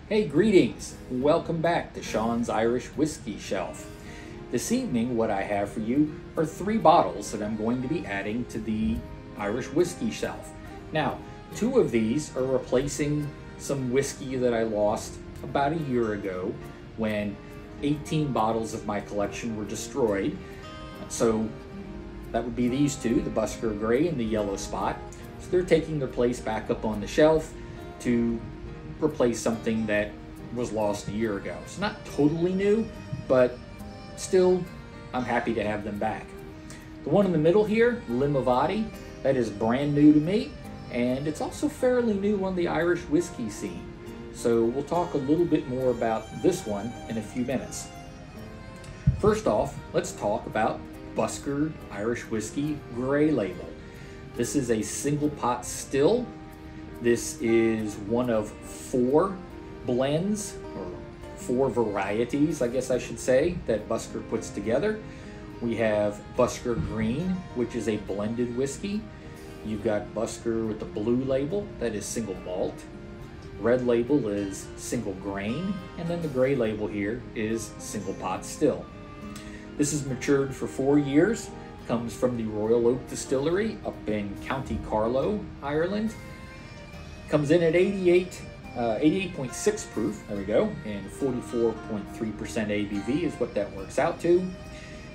Hey, greetings! Welcome back to Sean's Irish Whiskey Shelf. This evening, what I have for you are 3 bottles that I'm going to be adding to the Irish Whiskey Shelf. Now, 2 of these are replacing some whiskey that I lost about a year ago when 18 bottles of my collection were destroyed. So that would be these 2, the Busker Gray and the Yellow Spot. So they're taking their place back up on the shelf to replace something that was lost a year ago. It's not totally new, but still, I'm happy to have them back. The one in the middle here, Limavady, that is brand new to me, and it's also fairly new on the Irish whiskey scene. So we'll talk a little bit more about this one in a few minutes. First off, let's talk about Busker Irish Whiskey Gray Label. This is a single pot still. This is one of 4 blends, or 4 varieties, I guess I should say, that Busker puts together. We have Busker Green, which is a blended whiskey. You've got Busker with the blue label, that is single malt. Red label is single grain, and then the gray label here is single pot still. This is matured for 4 years, comes from the Royal Oak Distillery up in County Carlow, Ireland. Comes in at 88.6 proof, there we go, and 44.3% ABV is what that works out to.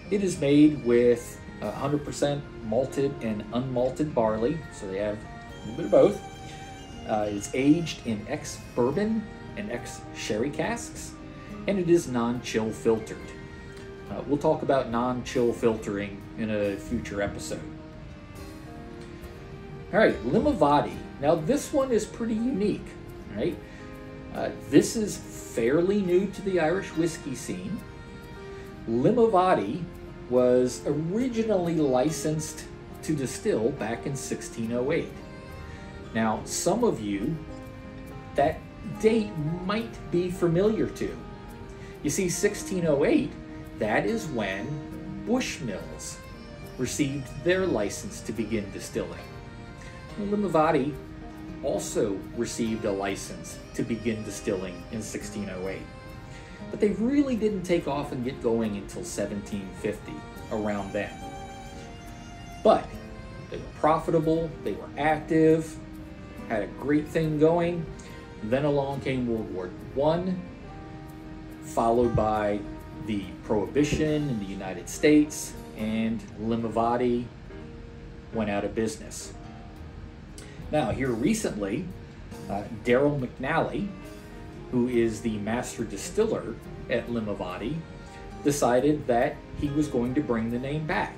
It is made with 100% malted and unmalted barley, so they have a little bit of both. It's aged in ex-bourbon and ex-sherry casks, and it is non-chill filtered. We'll talk about non-chill filtering in a future episode. All right, Limavady. Now this one is pretty unique, right? This is fairly new to the Irish whiskey scene. Limavady was originally licensed to distill back in 1608. Now, some of you, that date might be familiar to. You see, 1608, that is when Bushmills received their license to begin distilling. Limavady also received a license to begin distilling in 1608. But they really didn't take off and get going until 1750, around then. But they were profitable, they were active, had a great thing going. Then along came World War I, followed by the Prohibition in the United States, and Limavady went out of business. Now, here recently, Daryl McNally, who is the master distiller at Limavady, decided that he was going to bring the name back.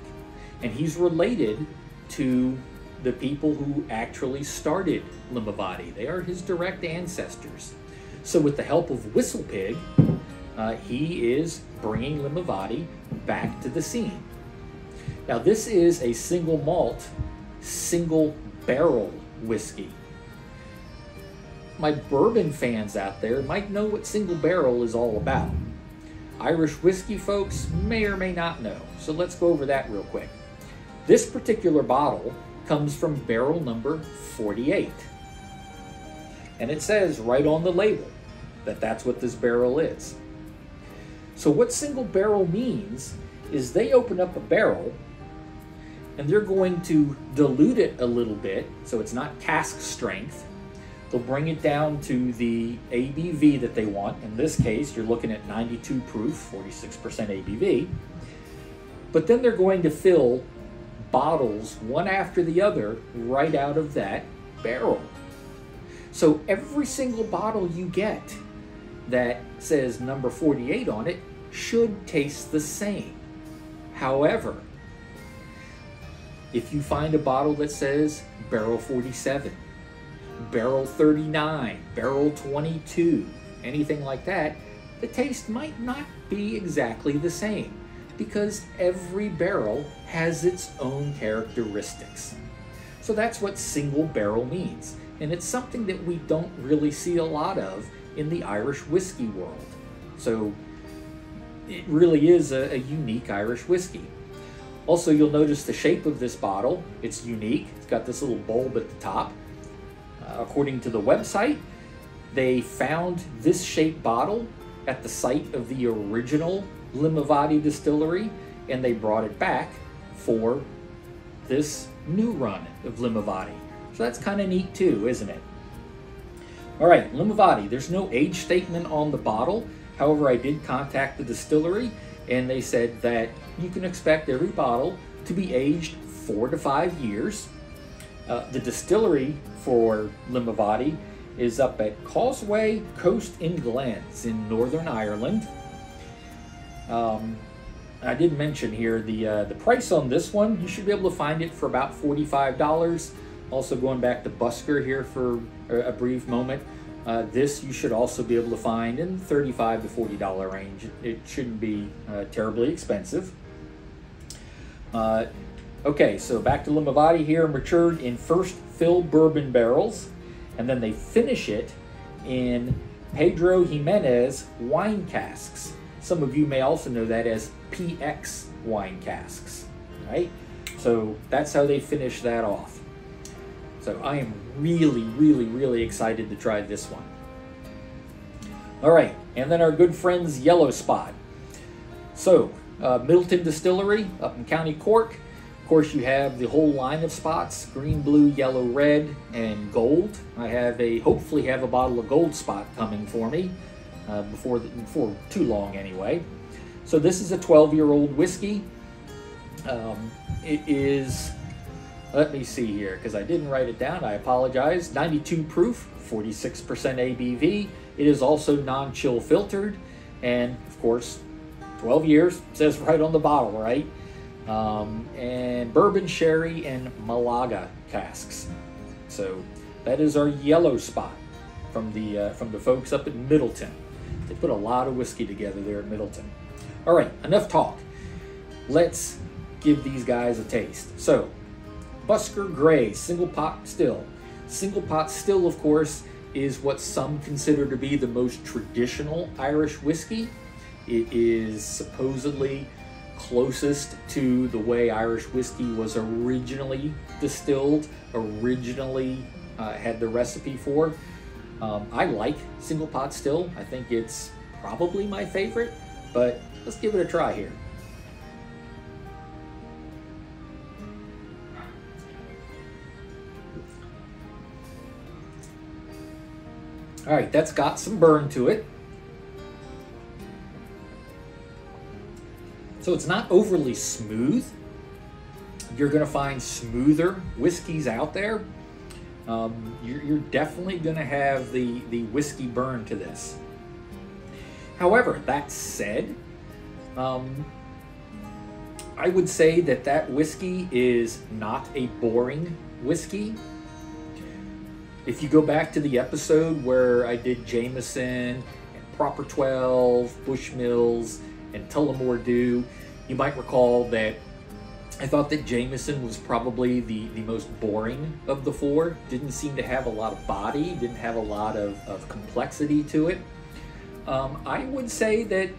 And he's related to the people who actually started Limavady. They are his direct ancestors. So with the help of Whistlepig, he is bringing Limavady back to the scene. Now, this is a single malt, single barrel whiskey. My bourbon fans out there might know what single barrel is all about. Irish whiskey folks may or may not know, so let's go over that real quick. This particular bottle comes from barrel number 48. And it says right on the label that that's what this barrel is. So what single barrel means is they open up a barrel and they're going to dilute it a little bit so it's not cask strength. They'll bring it down to the ABV that they want. In this case, you're looking at 92 proof, 46% ABV. But then they're going to fill bottles one after the other right out of that barrel. So every single bottle you get that says number 48 on it should taste the same. However, if you find a bottle that says barrel 47, barrel 39, barrel 22, anything like that, the taste might not be exactly the same because every barrel has its own characteristics. So that's what single barrel means. And it's something that we don't really see a lot of in the Irish whiskey world. So it really is a unique Irish whiskey. Also, you'll notice the shape of this bottle. It's unique. It's got this little bulb at the top. According to the website, They found this shaped bottle at the site of the original Limavady distillery, and they brought it back for this new run of Limavady. So that's kind of neat too, isn't it? All right, Limavady, there's no age statement on the bottle. However, I did contact the distillery, and they said that you can expect every bottle to be aged 4 to 5 years. The distillery for Limavady is up at Causeway Coast in Glens in Northern Ireland. I did mention here the price on this one. You should be able to find it for about $45. Also going back to Busker here for a brief moment. This you should also be able to find in the $35 to $40 range. It shouldn't be terribly expensive. Okay, so back to Limavady here, matured in first fill bourbon barrels, and then they finish it in Pedro Jimenez wine casks. Some of you may also know that as PX wine casks, right? So that's how they finish that off. So I am really, really, really excited to try this one. All right, and then our good friends Yellow Spot. So Middleton Distillery up in County Cork. Of course, you have the whole line of spots: green, blue, yellow, red, and gold. I have hopefully have a bottle of Gold Spot coming for me before too long anyway. So this is a 12-year-old whiskey. It is, let me see here, because I didn't write it down, I apologize. 92 proof, 46% ABV. It is also non-chill filtered, and of course, 12 years, says right on the bottle, right? And bourbon, sherry, and Malaga casks. So that is our Yellow Spot from the folks up in Middleton. They put a lot of whiskey together there at Middleton. All right, enough talk. Let's give these guys a taste. So, Busker Grey, single pot still. Single pot still, of course, is what some consider to be the most traditional Irish whiskey. It is supposedly closest to the way Irish whiskey was originally distilled, originally had the recipe for. I like single pot still. I think it's probably my favorite, but let's give it a try here. All right, that's got some burn to it. So it's not overly smooth. You're gonna find smoother whiskeys out there. You're definitely gonna have the whiskey burn to this. However, that said, I would say that whiskey is not a boring whiskey. If you go back to the episode where I did Jameson and Proper 12, Bushmills, and Tullamore Dew, you might recall that I thought that Jameson was probably the most boring of the four. Didn't seem to have a lot of body, didn't have a lot of complexity to it. I would say that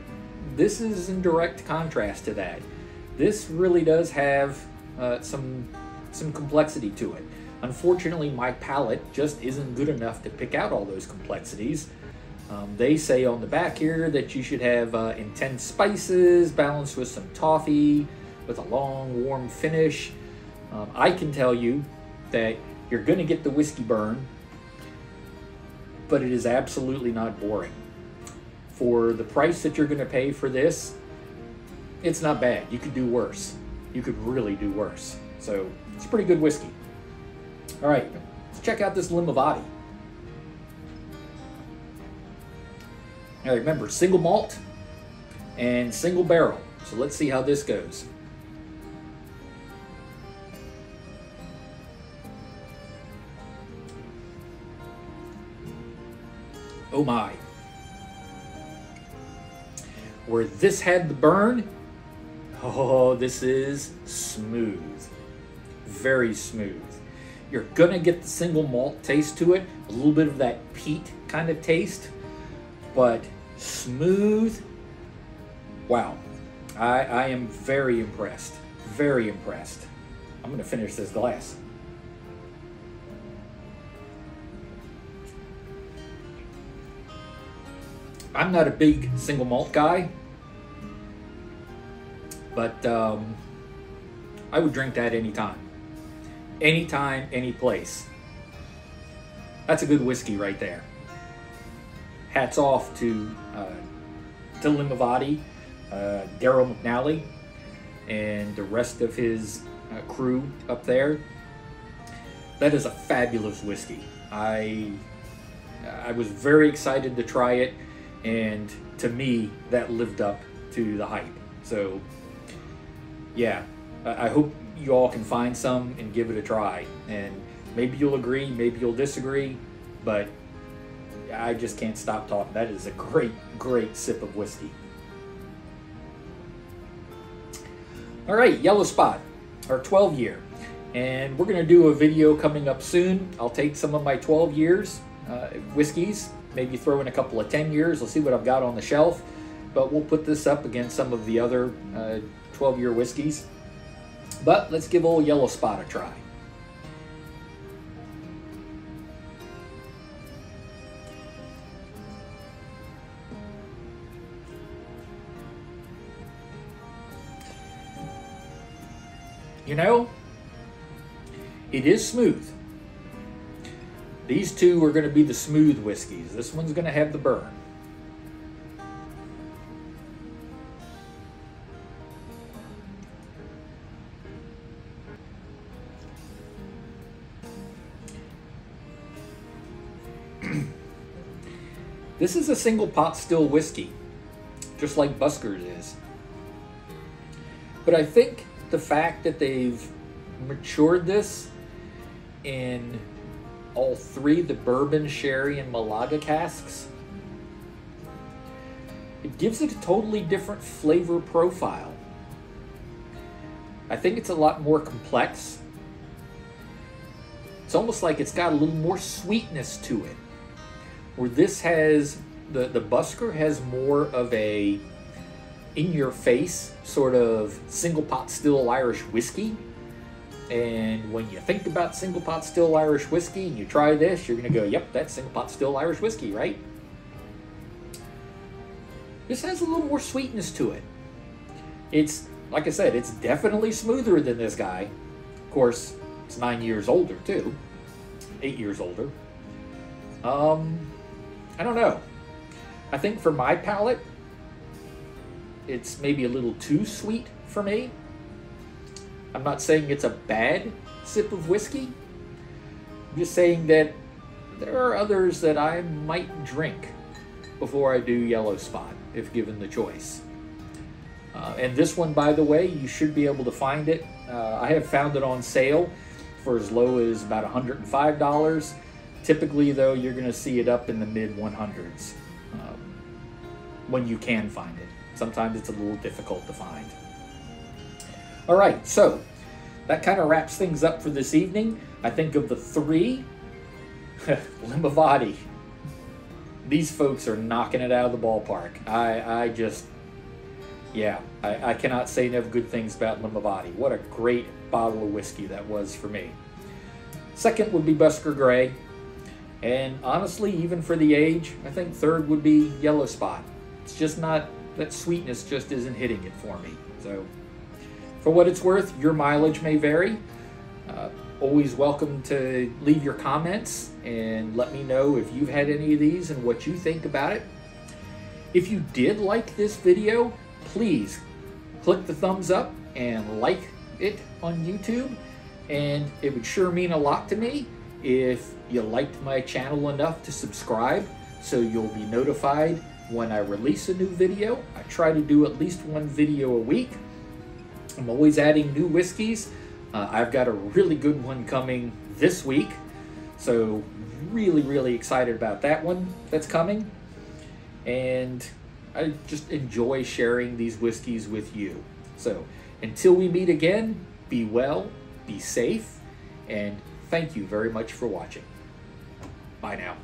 this is in direct contrast to that. This really does have some complexity to it. Unfortunately, my palate just isn't good enough to pick out all those complexities. They say on the back here that you should have intense spices balanced with some toffee with a long, warm finish. I can tell you that you're going to get the whiskey burn, but it is absolutely not boring. For the price that you're going to pay for this, it's not bad. You could do worse. You could really do worse. So it's a pretty good whiskey. All right, let's check out this Limavady. Now remember, single malt and single barrel. So let's see how this goes. Oh my. Where this had the burn, oh, this is smooth. Very smooth. You're gonna get the single malt taste to it, a little bit of that peat kind of taste, but smooth. Wow, I am very impressed, very impressed. I'm gonna finish this glass. I'm not a big single malt guy, but I would drink that anytime. Anytime, any place. That's a good whiskey right there. Hats off to Limavady, Daryl McNally, and the rest of his crew up there. That is a fabulous whiskey. I was very excited to try it, and to me, that lived up to the hype. So, yeah, I hope you all can find some and give it a try. And maybe you'll agree, maybe you'll disagree, but I just can't stop talking. That is a great, great sip of whiskey. All right, Yellow Spot, our 12 year. And we're gonna do a video coming up soon. I'll take some of my 12 years whiskeys, maybe throw in a couple of 10 years. We'll see what I've got on the shelf, but we'll put this up against some of the other 12 year whiskeys. But let's give old Yellow Spot a try. You know, it is smooth. These two are going to be the smooth whiskeys. This one's going to have the burn. This is a single pot still whiskey, just like Busker's is. But I think the fact that they've matured this in all three, the bourbon, sherry, and Malaga casks, it gives it a totally different flavor profile. I think it's a lot more complex. It's almost like it's got a little more sweetness to it. Where this has, the Busker has more of a in-your-face sort of single pot still Irish whiskey. And when you think about single pot still Irish whiskey and you try this, you're going to go, yep, that's single pot still Irish whiskey, right? This has a little more sweetness to it. It's, like I said, it's definitely smoother than this guy. Of course, it's 9 years older too. 8 years older. I don't know. I think for my palate, it's maybe a little too sweet for me. I'm not saying it's a bad sip of whiskey. I'm just saying that there are others that I might drink before I do Yellow Spot, if given the choice. And this one, by the way, you should be able to find it. I have found it on sale for as low as about $105. Typically, though, you're going to see it up in the mid-100s when you can find it. Sometimes it's a little difficult to find. All right, so that kind of wraps things up for this evening. I think of the three, Limavady. These folks are knocking it out of the ballpark. I cannot say enough good things about Limavady. What a great bottle of whiskey that was for me. Second would be Busker Gray. And honestly, even for the age, I think third would be Yellow Spot. It's just not, that sweetness just isn't hitting it for me. So, for what it's worth, your mileage may vary. Always welcome to leave your comments and let me know if you've had any of these and what you think about it. If you did like this video, please click the thumbs up and like it on YouTube. And it would sure mean a lot to me if you liked my channel enough to subscribe so you'll be notified when I release a new video. I try to do at least one video a week. I'm always adding new whiskeys. I've got a really good one coming this week, so really excited about that one that's coming. And I just enjoy sharing these whiskeys with you. So until we meet again, be well, be safe, and thank you very much for watching. Bye now.